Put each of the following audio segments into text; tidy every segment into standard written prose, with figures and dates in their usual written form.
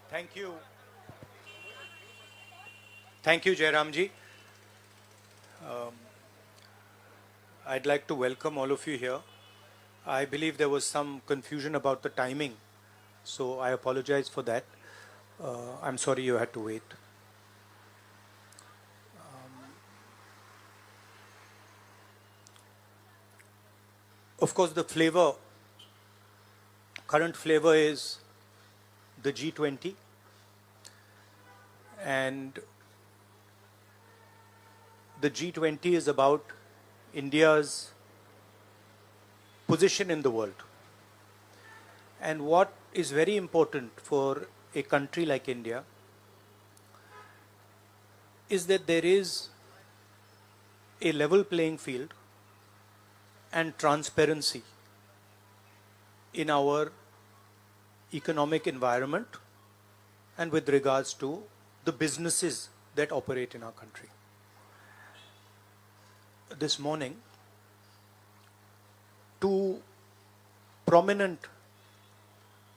Thank you. Thank you, Jairamji. I'd like to welcome all of you here. I believe there was some confusion about the timing, so I apologize for that. I'm sorry you had to wait. Of course, the current flavor is the G20, and the G20 is about India's position in the world. And what is very important for a country like India is that there is a level playing field and transparency in our economic environment and with regards to the businesses that operate in our country. This morning, two prominent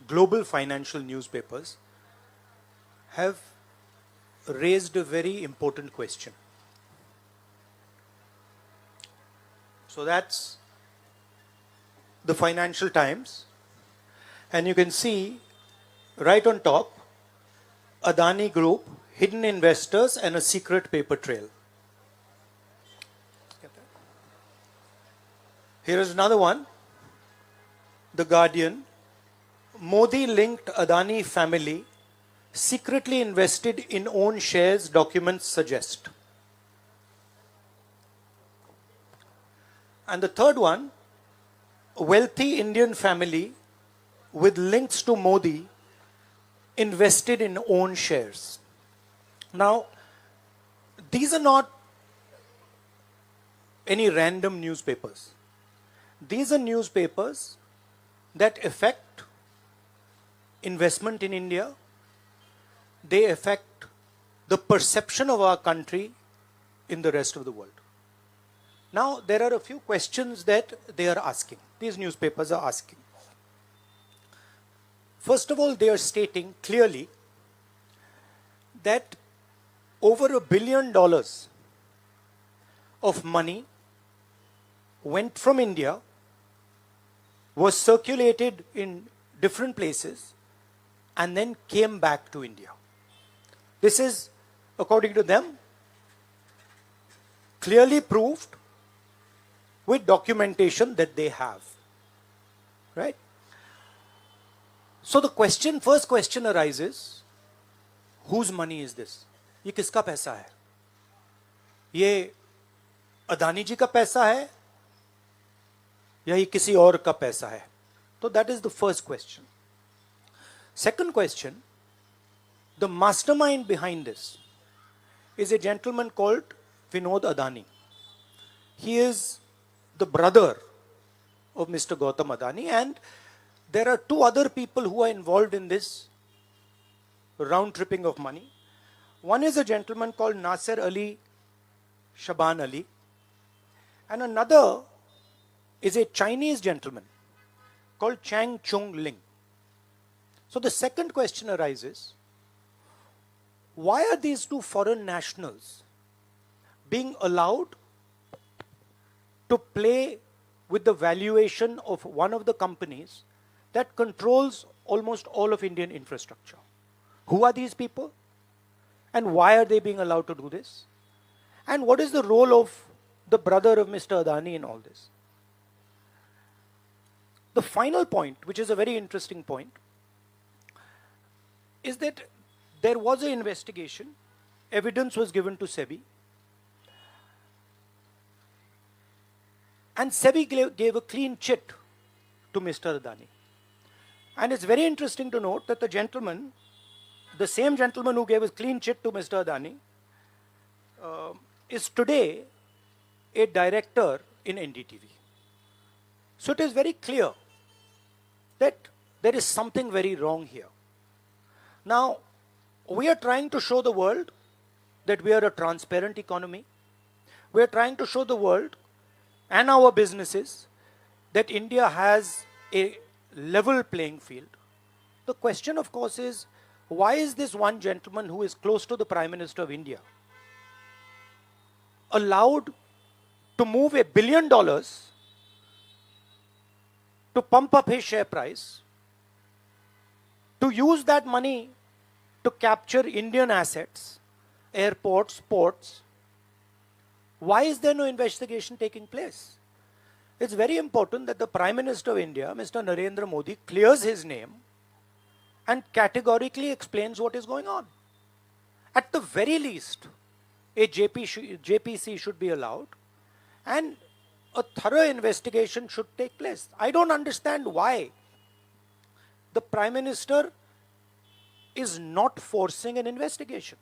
global financial newspapers have raised a very important question. So that's the Financial Times, and you can see right on top, Adani Group, hidden investors and a secret paper trail. Here is another one, The Guardian. Modi-linked Adani family secretly invested in own shares, documents suggest. And the third one, a wealthy Indian family with links to Modi invested in own shares. Now, these are not any random newspapers. These are newspapers that affect investment in India. They affect the perception of our country in the rest of the world. Now, there are a few questions that they are asking. These newspapers are asking. First of all, they are stating clearly that over $1 billion of money went from India, was circulated in different places, and then came back to India. This is, according to them, clearly proved with documentation that they have. Right? So the first question arises, whose money is this? ये किसका पैसा है? ये अदानी जी का पैसा है या ये किसी और का पैसा है? So that is the first question. Second question, the mastermind behind this is a gentleman called Vinod Adani. He is the brother of Mr. Gautam Adani, and there are two other people who are involved in this round tripping of money. One is a gentleman called Nasser Ali Shaban Ali, and another is a Chinese gentleman called Chang Chung Ling. So the second question arises, why are these two foreign nationals being allowed to play with the valuation of one of the companies that controls almost all of Indian infrastructure? Who are these people? And why are they being allowed to do this? And what is the role of the brother of Mr. Adani in all this? The final point, which is a very interesting point, is that there was an investigation, evidence was given to SEBI, and SEBI gave a clean chit to Mr. Adani. And it's very interesting to note that the same gentleman who gave a clean chit to Mr. Adani, is today a director in NDTV. So it is very clear that there is something very wrong here. Now, we are trying to show the world that we are a transparent economy. We are trying to show the world and our businesses that India has a level playing field. The question, of course, is why is this one gentleman who is close to the Prime Minister of India allowed to move $1 billion to pump up his share price, to use that money to capture Indian assets, airports, ports? Why is there no investigation taking place? It's very important that the Prime Minister of India, Mr. Narendra Modi, clears his name and categorically explains what is going on. At the very least, a JPC should be allowed and a thorough investigation should take place. I don't understand why the Prime Minister is not forcing an investigation.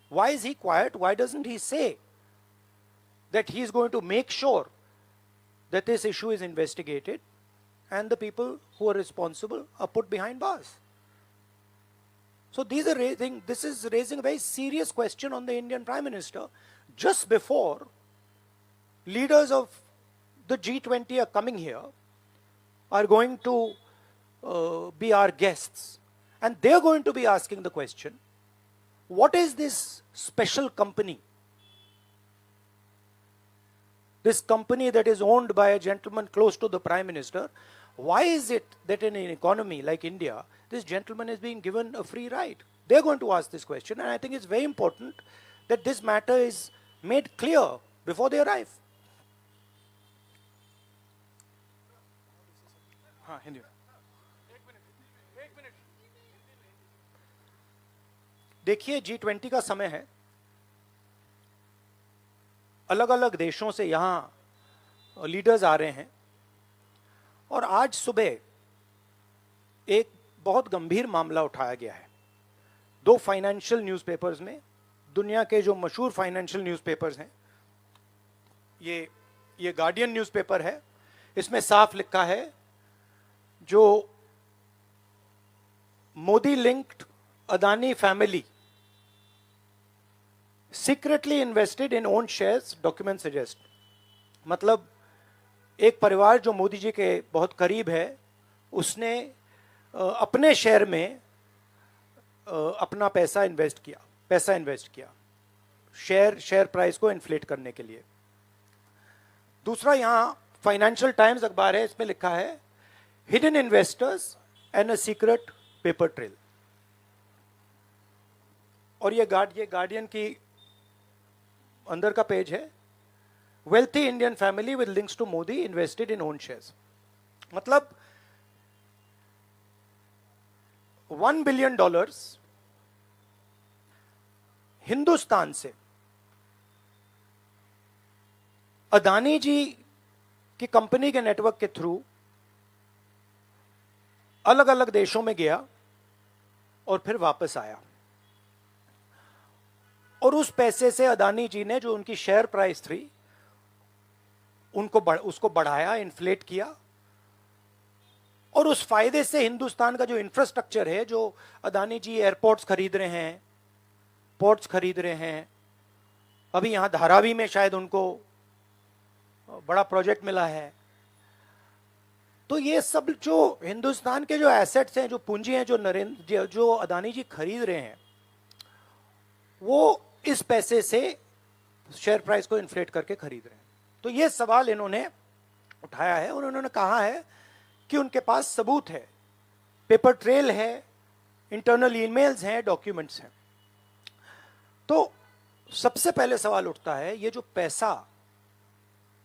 Why is he quiet? Why doesn't he say that he is going to make sure that this issue is investigated and the people who are responsible are put behind bars? So this is raising a very serious question on the Indian Prime Minister just before leaders of the G20 are coming here, are going to be our guests, and they're going to be asking the question, what is this special company? This company that is owned by a gentleman close to the Prime Minister, why is it that in an economy like India, this gentleman is being given a free ride? They're going to ask this question, and I think it's very important that this matter is made clear before they arrive. हाँ, हिंदी में। देखिए, G20 का समय है, अलग अलग देशों से यहाँ लीडर्स आ रहे हैं, और आज सुबह एक बहुत गंभीर मामला उठाया गया है। दो फाइनेंशियल न्यूज़पेपर्स में, दुनिया के जो मशहूर फाइनेंशियल न्यूज़पेपर्स हैं, ये गार्डियन न्यूज़पेपर है, इसमें साफ लिखा है, जो Modi linked Adani family secretly invested in own shares, document suggest. मतलब एक परिवार जो मोदी जी के बहुत करीब है, उसने अपने शेयर में अपना पैसा इन्वेस्ट किया शेयर प्राइस को इन्फ्लेट करने के लिए। दूसरा, यहाँ फाइनेंशियल टाइम्स अखबार है, इसमें लिखा है hidden investors and a secret paper trail. और ये गार्डियन की अंदर का पेज है, wealthy Indian family with links to Modi invested in own shares. मतलब $1 बिलियन हिंदुस्तान से अदानी जी की कंपनी के नेटवर्क के थ्रू अलग अलग देशों में गया और फिर वापस आया, और उस पैसे से अदानी जी ने, जो उनकी शेयर प्राइस थी, उसको बढ़ाया, इन्फ्लेट किया, और उस फायदे से हिंदुस्तान का जो इंफ्रास्ट्रक्चर है, जो अदानी जी एयरपोर्ट्स खरीद रहे हैं, पोर्ट्स खरीद रहे हैं, अभी यहां धारावी में शायद उनको बड़ा प्रोजेक्ट मिला है, तो ये सब जो हिंदुस्तान के जो एसेट्स हैं, जो पूंजी हैं, जो अदानी जी खरीद रहे हैं, वो इस पैसे से शेयर प्राइस को इन्फ्लेट करके खरीद रहे हैं। तो ये सवाल इन्होंने उठाया है, और उन्होंने कहा है कि उनके पास सबूत है, पेपर ट्रेल है, इंटरनल ईमेल्स हैं, डॉक्यूमेंट्स हैं। तो सबसे पहले सवाल उठता है, ये जो पैसा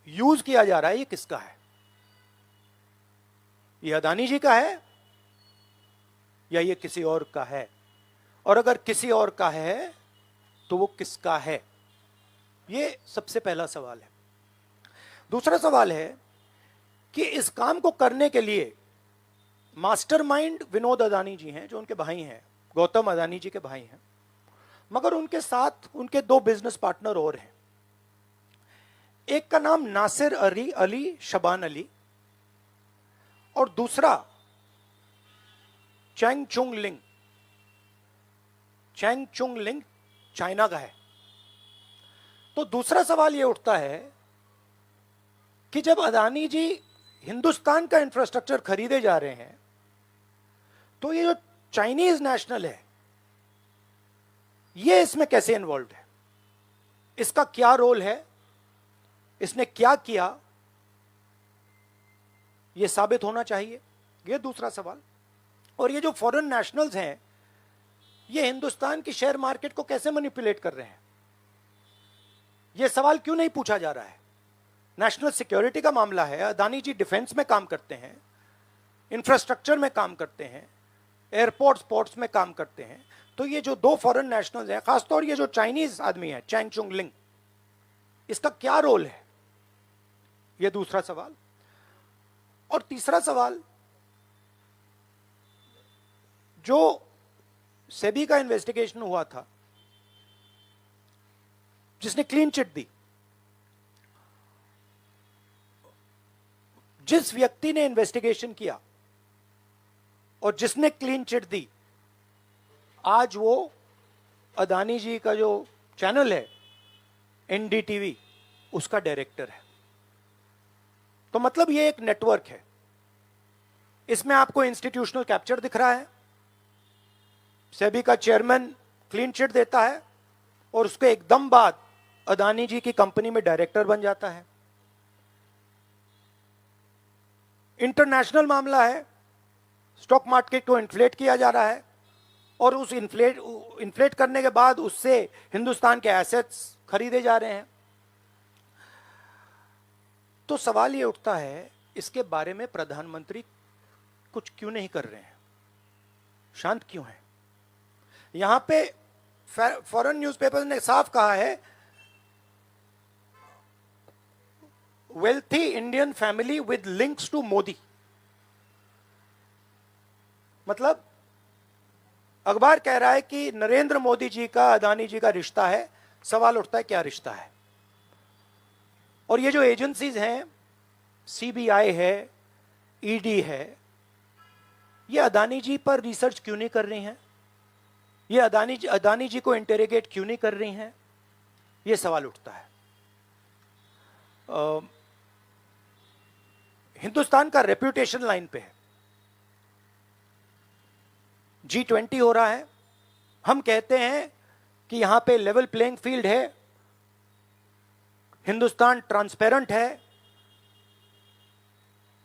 यूज किया जा रहा है, ये किसका है? ये अदानी जी का है या ये किसी और का है? और अगर किसी और का है तो वो किसका है? ये सबसे पहला सवाल है। दूसरा सवाल है कि इस काम को करने के लिए मास्टरमाइंड विनोद अदानी जी हैं, जो उनके भाई हैं, गौतम अदानी जी के भाई हैं, मगर उनके साथ उनके दो बिजनेस पार्टनर और हैं। एक का नाम नासिर अली शबान अली, और दूसरा चैंग चुंग लिंग चाइना का है। तो दूसरा सवाल यह उठता है कि जब अदानी जी हिंदुस्तान का इंफ्रास्ट्रक्चर खरीदे जा रहे हैं, तो ये जो चाइनीज नेशनल है, ये इसमें कैसे इन्वॉल्व है, इसका क्या रोल है, इसने क्या किया, यह साबित होना चाहिए। यह दूसरा सवाल। और ये जो फॉरेन नेशनल्स हैं, ये हिंदुस्तान की शेयर मार्केट को कैसे मैनिपुलेट कर रहे हैं, यह सवाल क्यों नहीं पूछा जा रहा है? नेशनल सिक्योरिटी का मामला है। अदानी जी डिफेंस में काम करते हैं, इंफ्रास्ट्रक्चर में काम करते हैं, एयरपोर्ट्स पोर्ट्स में काम करते हैं। तो ये जो दो फॉरेन नेशनल्स हैं, खासतौर ये जो चाइनीज आदमी है चैंग चुंग लिंग, इसका क्या रोल है, यह दूसरा सवाल। और तीसरा सवाल, जो सेबी का इन्वेस्टिगेशन हुआ था जिसने क्लीन चिट दी, जिस व्यक्ति ने इन्वेस्टिगेशन किया और जिसने क्लीन चिट दी, आज वो अदानी जी का जो चैनल है एनडीटीवी, उसका डायरेक्टर है। तो मतलब ये एक नेटवर्क है। इसमें आपको इंस्टीट्यूशनल कैप्चर दिख रहा है। सेबी का चेयरमैन क्लीन चिट देता है और उसके एकदम बाद अदानी जी की कंपनी में डायरेक्टर बन जाता है। इंटरनेशनल मामला है, स्टॉक मार्केट को इन्फ्लेट किया जा रहा है और उस इन्फ्लेट करने के बाद उससे हिंदुस्तान के एसेट्स खरीदे जा रहे हैं। तो सवाल ये उठता है, इसके बारे में प्रधानमंत्री कुछ क्यों नहीं कर रहे हैं, शांत क्यों है? यहां पे फॉरेन न्यूज़पेपर्स ने साफ कहा है, wealthy Indian family with links to Modi. मतलब अखबार कह रहा है कि नरेंद्र मोदी जी का अदानी जी का रिश्ता है। सवाल उठता है क्या रिश्ता है? और ये जो एजेंसीज हैं, सीबीआई है, ईडी है, ये अदानी जी पर रिसर्च क्यों नहीं कर रही हैं? ये अदानी जी को इंटेरोगेट क्यों नहीं कर रही हैं? ये सवाल उठता है। हिंदुस्तान का रेप्यूटेशन लाइन पे है। G20 हो रहा है, हम कहते हैं कि यहां पे लेवल प्लेइंग फील्ड है, हिंदुस्तान ट्रांसपेरेंट है,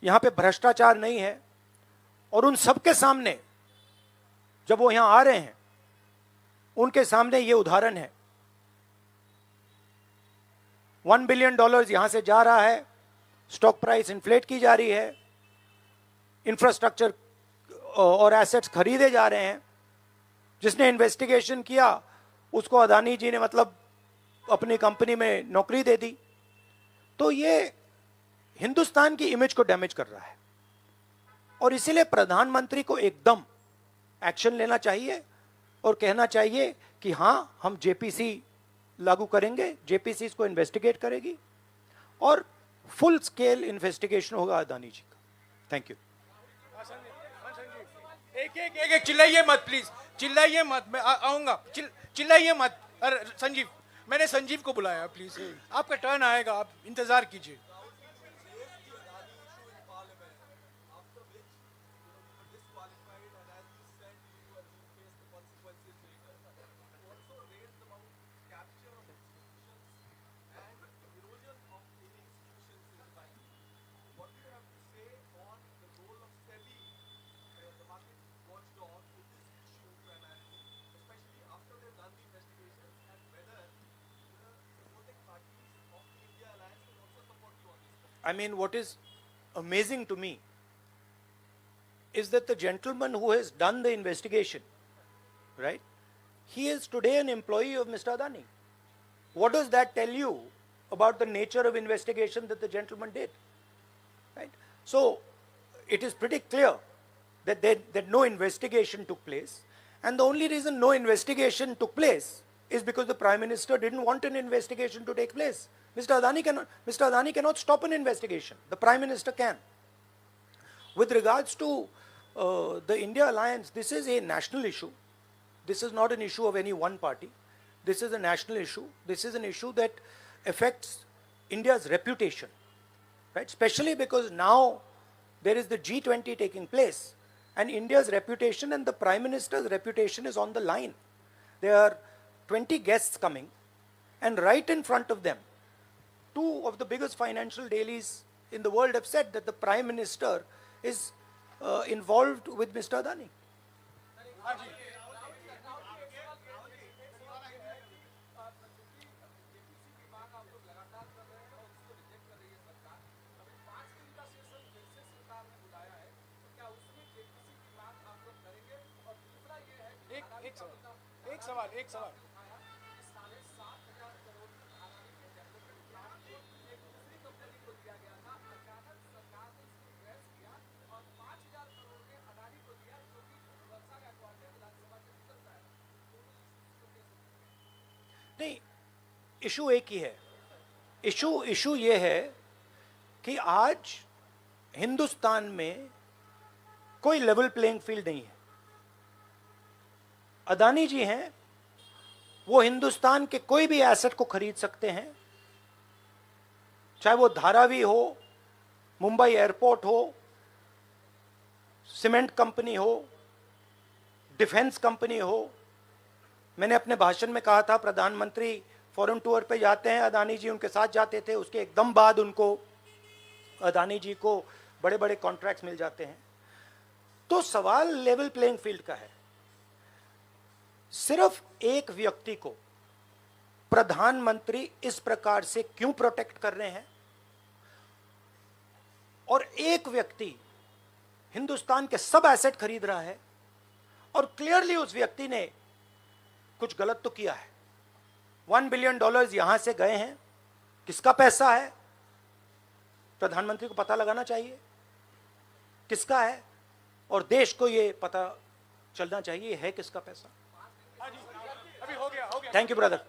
यहां पे भ्रष्टाचार नहीं है। और उन सबके सामने जब वो यहां आ रहे हैं, उनके सामने ये उदाहरण है। $1 बिलियन यहां से जा रहा है, स्टॉक प्राइस इन्फ्लेट की जा रही है, इंफ्रास्ट्रक्चर और एसेट्स खरीदे जा रहे हैं। जिसने इन्वेस्टिगेशन किया उसको अदानी जी ने मतलब अपनी कंपनी में नौकरी दे दी। तो ये हिंदुस्तान की इमेज को डैमेज कर रहा है और इसीलिए प्रधानमंत्री को एकदम एक्शन लेना चाहिए और कहना चाहिए कि हां, हम जेपीसी लागू करेंगे, जेपीसी इसको इन्वेस्टिगेट करेगी और फुल स्केल इन्वेस्टिगेशन होगा अदानी जी का। Thank you. एक चिल्लाइए मत प्लीज, चिल्लाइए मत, मैं आऊंगा। चिल्लाइए मत। अरे संजीव, मैंने संजीव को बुलाया, प्लीज आपका टर्न आएगा, आप इंतजार कीजिए। I mean, what is amazing to me is that the gentleman who has done the investigation, right, he is today an employee of Mr. Adani. What does that tell you about the nature of investigation that the gentleman did? Right? So, it is pretty clear that no investigation took place, and the only reason no investigation took place is because the Prime Minister didn't want an investigation to take place. Mr. Adani cannot stop an investigation. The Prime Minister can. With regards to the India alliance, this is a national issue. This is not an issue of any one party. This is a national issue. This is an issue that affects India's reputation, right? Especially because now there is the G20 taking place, And India's reputation and the Prime Minister's reputation is on the line. There are 20 guests coming, and right in front of them, two of the biggest financial dailies in the world have said that the Prime Minister is involved with Mr. Adani. एक सवाल नहीं, issue एक ही है। Issue ये है कि आज हिंदुस्तान में कोई लेवल प्लेइंग फील्ड नहीं है। अदानी जी हैं, वो हिंदुस्तान के कोई भी एसेट को खरीद सकते हैं, चाहे वो धारावी हो, मुंबई एयरपोर्ट हो, सीमेंट कंपनी हो, डिफेंस कंपनी हो। मैंने अपने भाषण में कहा था प्रधानमंत्री फॉरेन टूर पे जाते हैं, अदानी जी उनके साथ जाते थे, उसके एकदम बाद उनको अदानी जी को बड़े बड़े कॉन्ट्रैक्ट्स मिल जाते हैं। तो सवाल लेवल प्लेइंग फील्ड का है। सिर्फ एक व्यक्ति को प्रधानमंत्री इस प्रकार से क्यों प्रोटेक्ट कर रहे हैं, और एक व्यक्ति हिंदुस्तान के सब एसेट खरीद रहा है, और क्लियरली उस व्यक्ति ने कुछ गलत तो किया है। $1 बिलियन यहां से गए हैं, किसका पैसा है? प्रधानमंत्री को पता लगाना चाहिए किसका है, और देश को यह पता चलना चाहिए है किसका पैसा। अभी हो गया। Thank you brother.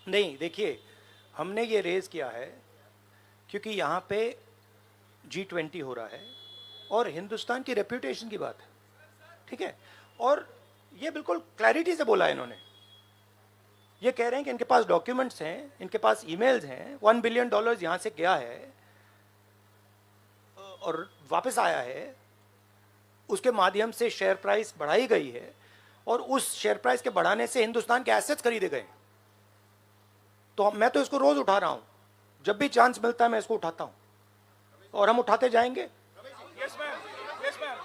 नहीं, देखिए, हमने ये रेज किया है क्योंकि यहाँ पे G20 हो रहा है और हिंदुस्तान की रेप्यूटेशन की बात है, ठीक है। और ये बिल्कुल क्लैरिटी से बोला है इन्होंने। ये कह रहे हैं कि इनके पास डॉक्यूमेंट्स हैं, इनके पास ईमेल्स हैं, $1 बिलियन यहाँ से गया है और वापस आया है, उसके माध्यम से शेयर प्राइस बढ़ाई गई है, और उस शेयर प्राइस के बढ़ाने से हिंदुस्तान के एसेट्स खरीदे गए। तो मैं तो इसको रोज उठा रहा हूं, जब भी चांस मिलता है मैं इसको उठाता हूं, और हम उठाते जाएंगे। Yes ma'am, yes ma'am,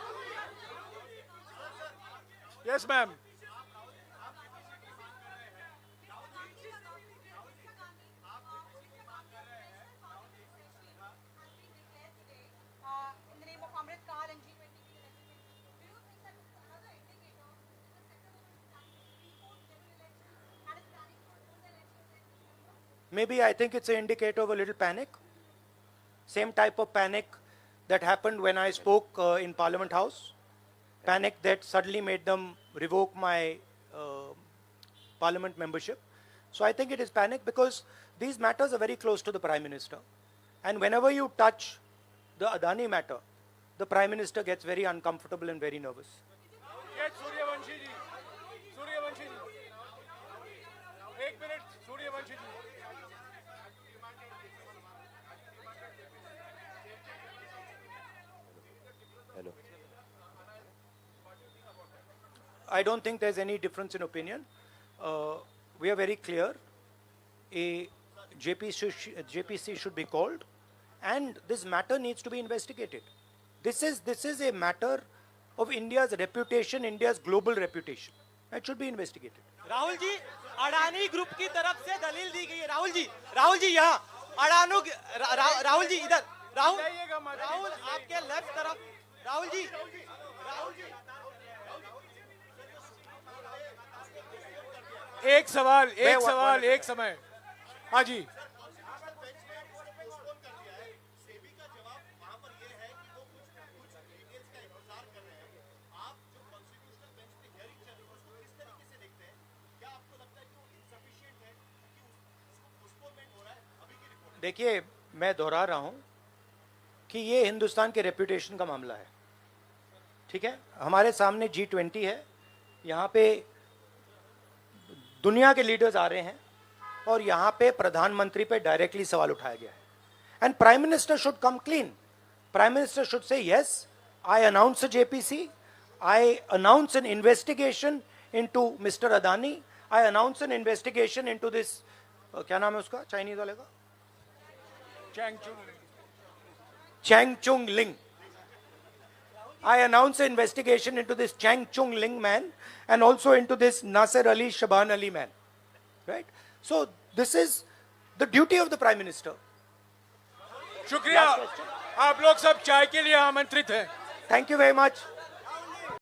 yes ma'am. Maybe I think it's an indicator of a little panic. Same type of panic that happened when I spoke in Parliament House. Panic that suddenly made them revoke my Parliament membership. So I think it is panic because these matters are very close to the Prime Minister. And whenever you touch the Adani matter, the Prime Minister gets very uncomfortable and very nervous. Yes, Suryavanshi ji. Suryavanshi ji. 1 minute, Suryavanshi ji. Hello. I don't think there's any difference in opinion. We are very clear. A JPC should be called, and this matter needs to be investigated. This is a matter of India's reputation, India's global reputation. It should be investigated. Rahul ji, Adani group की तरफ से दलील दी गई है। राहुल जी यहाँ, राहुल जी इधर, राहुल आपके left तरफ, राहुल जी, एक सवाल, एक समय। हाँ जी। देखिए, मैं दोहरा रहा हूं कि ये हिंदुस्तान के रेपुटेशन का मामला है, ठीक है। हमारे सामने G20 है, यहाँ पे दुनिया के लीडर्स आ रहे हैं और यहाँ पे प्रधानमंत्री पे डायरेक्टली सवाल उठाया गया है. And prime minister should come clean. Prime minister should say yes, I announce JPC, I announce an investigation into Mr. Adani. I announce an investigation into this, क्या नाम है उसका चाइनीज वाले का, Chang Chung Ling. I announce an investigation into this Chang Chung Ling man and also into this Nasser Ali Shaban Ali man. Right? So this is the duty of the Prime Minister. शुक्रिया. आप लोग सब चाय के लिए आमंत्रित हैं. Thank you very much.